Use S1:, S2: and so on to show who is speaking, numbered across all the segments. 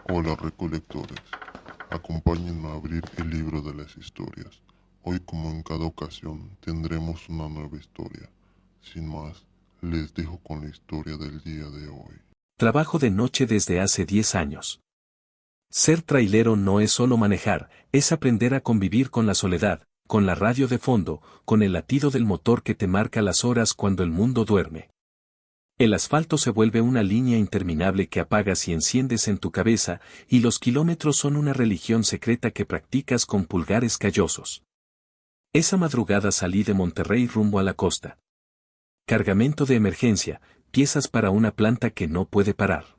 S1: Hola recolectores, acompáñenme a abrir el libro de las historias. Hoy, como en cada ocasión, tendremos una nueva historia. Sin más, les dejo con la historia del día de hoy.
S2: Trabajo de noche desde hace 10 años. Ser trailero no es solo manejar, es aprender a convivir con la soledad, con la radio de fondo, con el latido del motor que te marca las horas cuando el mundo duerme. El asfalto se vuelve una línea interminable que apagas y enciendes en tu cabeza, y los kilómetros son una religión secreta que practicas con pulgares callosos. Esa madrugada salí de Monterrey rumbo a la costa. Cargamento de emergencia, piezas para una planta que no puede parar.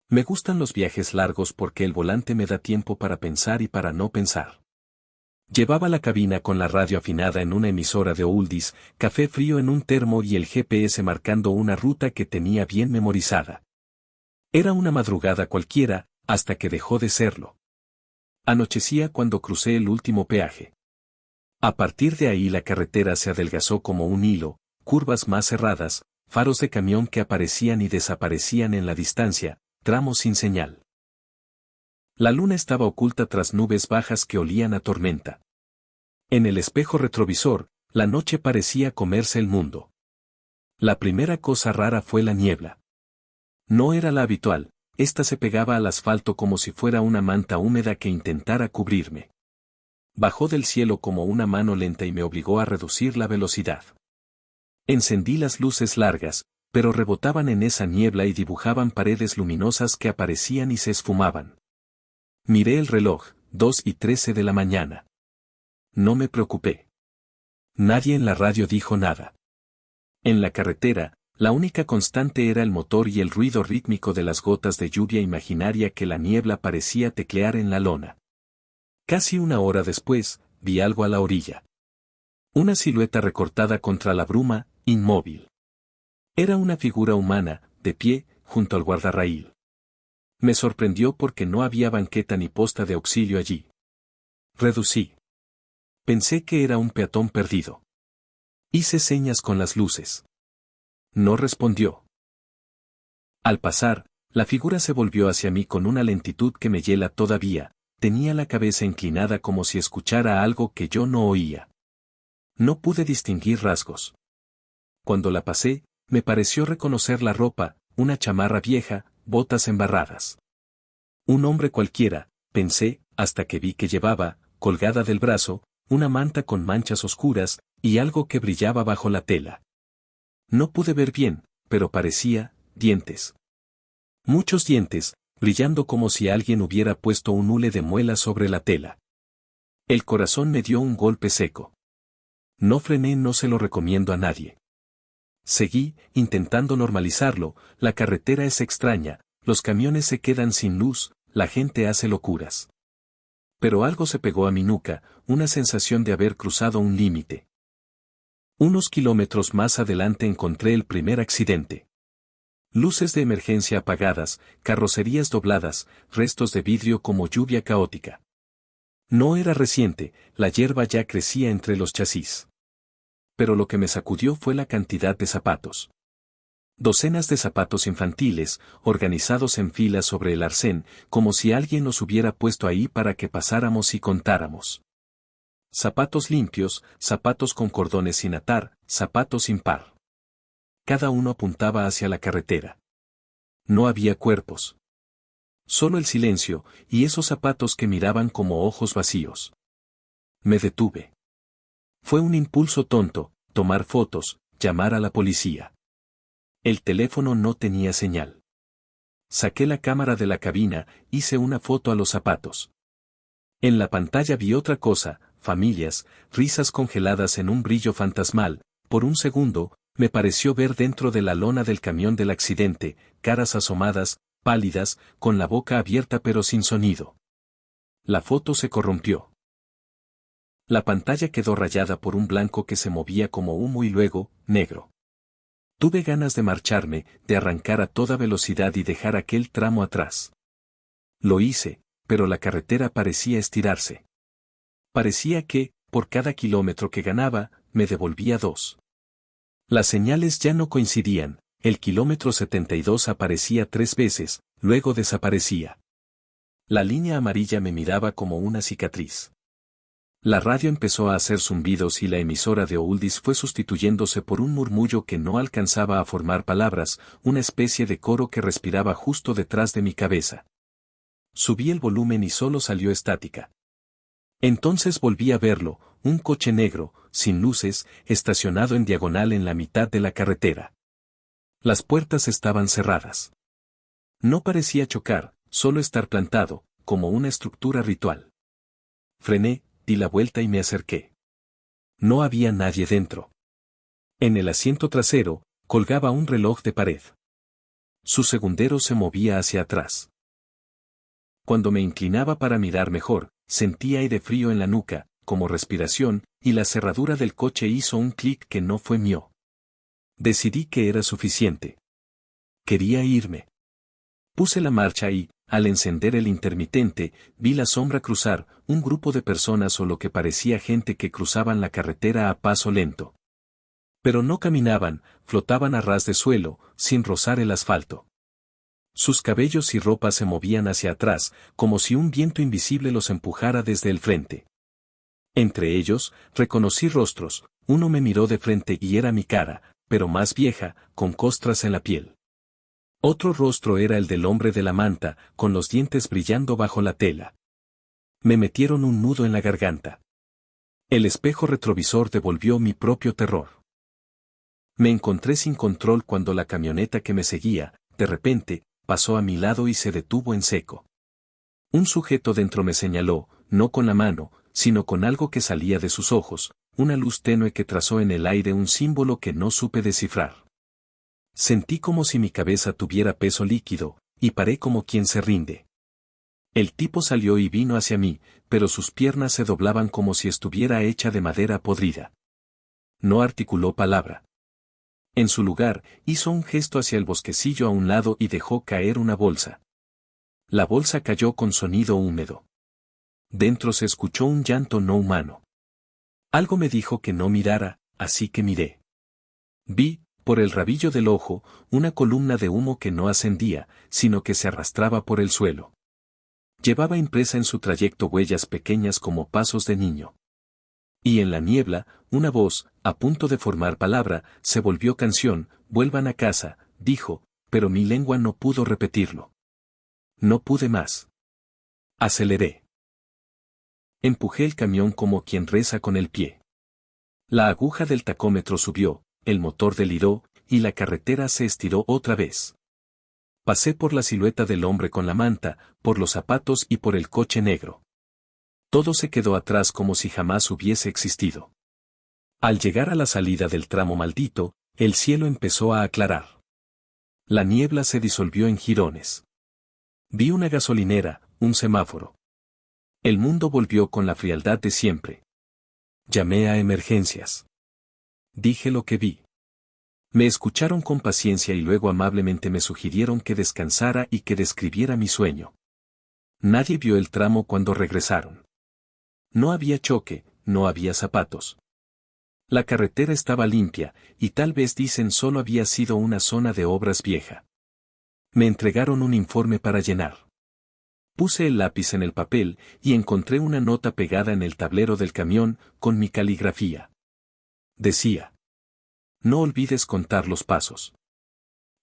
S2: Me gustan los viajes largos porque el volante me da tiempo para pensar y para no pensar. Llevaba la cabina con la radio afinada en una emisora de oldies, café frío en un termo y el GPS marcando una ruta que tenía bien memorizada. Era una madrugada cualquiera, hasta que dejó de serlo. Anochecía cuando crucé el último peaje. A partir de ahí la carretera se adelgazó como un hilo, curvas más cerradas, faros de camión que aparecían y desaparecían en la distancia, tramos sin señal. La luna estaba oculta tras nubes bajas que olían a tormenta. En el espejo retrovisor, la noche parecía comerse el mundo. La primera cosa rara fue la niebla. No era la habitual, esta se pegaba al asfalto como si fuera una manta húmeda que intentara cubrirme. Bajó del cielo como una mano lenta y me obligó a reducir la velocidad. Encendí las luces largas, pero rebotaban en esa niebla y dibujaban paredes luminosas que aparecían y se esfumaban. Miré el reloj, 2:13 de la mañana. No me preocupé. Nadie en la radio dijo nada. En la carretera, la única constante era el motor y el ruido rítmico de las gotas de lluvia imaginaria que la niebla parecía teclear en la lona. Casi una hora después, vi algo a la orilla. Una silueta recortada contra la bruma, inmóvil. Era una figura humana, de pie, junto al guardarraíl. Me sorprendió porque no había banqueta ni posta de auxilio allí. Reducí. Pensé que era un peatón perdido. Hice señas con las luces. No respondió. Al pasar, la figura se volvió hacia mí con una lentitud que me hiela todavía, tenía la cabeza inclinada como si escuchara algo que yo no oía. No pude distinguir rasgos. Cuando la pasé, me pareció reconocer la ropa, una chamarra vieja, botas embarradas. Un hombre cualquiera, pensé, hasta que vi que llevaba, colgada del brazo, una manta con manchas oscuras, y algo que brillaba bajo la tela. No pude ver bien, pero parecía, dientes. Muchos dientes, brillando como si alguien hubiera puesto un hule de muela sobre la tela. El corazón me dio un golpe seco. No frené, no se lo recomiendo a nadie. Seguí, intentando normalizarlo, la carretera es extraña, los camiones se quedan sin luz, la gente hace locuras. Pero algo se pegó a mi nuca, una sensación de haber cruzado un límite. Unos kilómetros más adelante encontré el primer accidente. Luces de emergencia apagadas, carrocerías dobladas, restos de vidrio como lluvia caótica. No era reciente, la hierba ya crecía entre los chasis. Pero lo que me sacudió fue la cantidad de zapatos. Docenas de zapatos infantiles, organizados en filas sobre el arcén, como si alguien los hubiera puesto ahí para que pasáramos y contáramos. Zapatos limpios, zapatos con cordones sin atar, zapatos sin par. Cada uno apuntaba hacia la carretera. No había cuerpos. Solo el silencio, y esos zapatos que miraban como ojos vacíos. Me detuve. Fue un impulso tonto, tomar fotos, llamar a la policía. El teléfono no tenía señal. Saqué la cámara de la cabina, hice una foto a los zapatos. En la pantalla vi otra cosa, familias, risas congeladas en un brillo fantasmal. Por un segundo, me pareció ver dentro de la lona del camión del accidente, caras asomadas, pálidas, con la boca abierta pero sin sonido. La foto se corrompió. La pantalla quedó rayada por un blanco que se movía como humo y luego, negro. Tuve ganas de marcharme, de arrancar a toda velocidad y dejar aquel tramo atrás. Lo hice, pero la carretera parecía estirarse. Parecía que, por cada kilómetro que ganaba, me devolvía 2. Las señales ya no coincidían, el kilómetro 72 aparecía 3 veces, luego desaparecía. La línea amarilla me miraba como una cicatriz. La radio empezó a hacer zumbidos y la emisora de oldies fue sustituyéndose por un murmullo que no alcanzaba a formar palabras, una especie de coro que respiraba justo detrás de mi cabeza. Subí el volumen y solo salió estática. Entonces volví a verlo, un coche negro, sin luces, estacionado en diagonal en la mitad de la carretera. Las puertas estaban cerradas. No parecía chocar, solo estar plantado, como una estructura ritual. Frené, di la vuelta y me acerqué. No había nadie dentro. En el asiento trasero, colgaba un reloj de pared. Su segundero se movía hacia atrás. Cuando me inclinaba para mirar mejor, sentí aire frío en la nuca, como respiración, y la cerradura del coche hizo un clic que no fue mío. Decidí que era suficiente. Quería irme. Puse la marcha y, al encender el intermitente, vi la sombra cruzar, un grupo de personas o lo que parecía gente que cruzaban la carretera a paso lento. Pero no caminaban, flotaban a ras de suelo, sin rozar el asfalto. Sus cabellos y ropa se movían hacia atrás, como si un viento invisible los empujara desde el frente. Entre ellos, reconocí rostros, uno me miró de frente y era mi cara, pero más vieja, con costras en la piel. Otro rostro era el del hombre de la manta, con los dientes brillando bajo la tela. Me metieron un nudo en la garganta. El espejo retrovisor devolvió mi propio terror. Me encontré sin control cuando la camioneta que me seguía, de repente, pasó a mi lado y se detuvo en seco. Un sujeto dentro me señaló, no con la mano, sino con algo que salía de sus ojos, una luz tenue que trazó en el aire un símbolo que no supe descifrar. Sentí como si mi cabeza tuviera peso líquido, y paré como quien se rinde. El tipo salió y vino hacia mí, pero sus piernas se doblaban como si estuviera hecha de madera podrida. No articuló palabra. En su lugar, hizo un gesto hacia el bosquecillo a un lado y dejó caer una bolsa. La bolsa cayó con sonido húmedo. Dentro se escuchó un llanto no humano. Algo me dijo que no mirara, así que miré. Vi, por el rabillo del ojo, una columna de humo que no ascendía, sino que se arrastraba por el suelo. Llevaba impresa en su trayecto huellas pequeñas como pasos de niño. Y en la niebla, una voz, a punto de formar palabra, se volvió canción, vuelvan a casa, dijo, pero mi lengua no pudo repetirlo. No pude más. Aceleré. Empujé el camión como quien reza con el pie. La aguja del tacómetro subió, el motor deliró, y la carretera se estiró otra vez. Pasé por la silueta del hombre con la manta, por los zapatos y por el coche negro. Todo se quedó atrás como si jamás hubiese existido. Al llegar a la salida del tramo maldito, el cielo empezó a aclarar. La niebla se disolvió en jirones. Vi una gasolinera, un semáforo. El mundo volvió con la frialdad de siempre. Llamé a emergencias. Dije lo que vi. Me escucharon con paciencia y luego amablemente me sugirieron que descansara y que describiera mi sueño. Nadie vio el tramo cuando regresaron. No había choque, no había zapatos. La carretera estaba limpia, y tal vez dicen solo había sido una zona de obras vieja. Me entregaron un informe para llenar. Puse el lápiz en el papel y encontré una nota pegada en el tablero del camión con mi caligrafía. Decía: no olvides contar los pasos.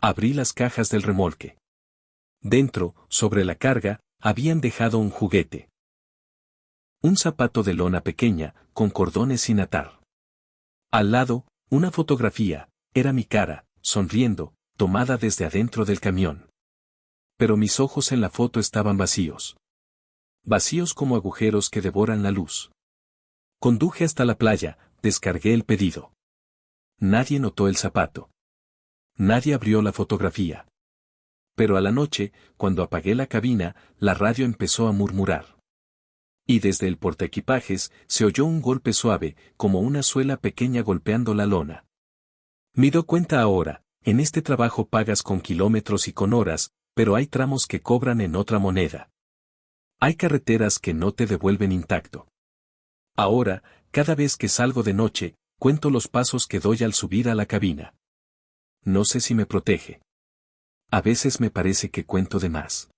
S2: Abrí las cajas del remolque. Dentro, sobre la carga, habían dejado un juguete. Un zapato de lona pequeña, con cordones sin atar. Al lado, una fotografía, era mi cara, sonriendo, tomada desde adentro del camión. Pero mis ojos en la foto estaban vacíos. Vacíos como agujeros que devoran la luz. Conduje hasta la playa, descargué el pedido. Nadie notó el zapato. Nadie abrió la fotografía. Pero a la noche, cuando apagué la cabina, la radio empezó a murmurar. Y desde el portaequipajes se oyó un golpe suave, como una suela pequeña golpeando la lona. Me doy cuenta ahora, en este trabajo pagas con kilómetros y con horas, pero hay tramos que cobran en otra moneda. Hay carreteras que no te devuelven intacto. Ahora, cada vez que salgo de noche, cuento los pasos que doy al subir a la cabina. No sé si me protege. A veces me parece que cuento de más.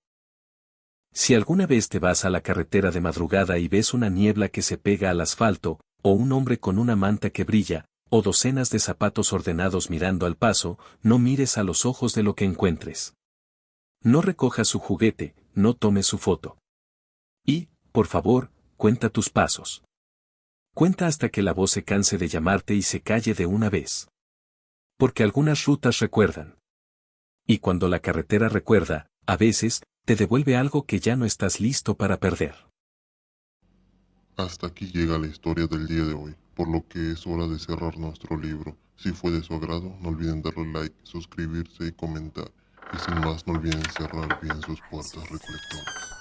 S2: Si alguna vez te vas a la carretera de madrugada y ves una niebla que se pega al asfalto, o un hombre con una manta que brilla, o docenas de zapatos ordenados mirando al paso, no mires a los ojos de lo que encuentres. No recojas su juguete, no tomes su foto. Y, por favor, cuenta tus pasos. Cuenta hasta que la voz se canse de llamarte y se calle de una vez. Porque algunas rutas recuerdan. Y cuando la carretera recuerda, a veces, te devuelve algo que ya no estás listo para perder.
S1: Hasta aquí llega la historia del día de hoy, por lo que es hora de cerrar nuestro libro. Si fue de su agrado, no olviden darle like, suscribirse y comentar. Y sin más, no olviden cerrar bien sus puertas recolectoras.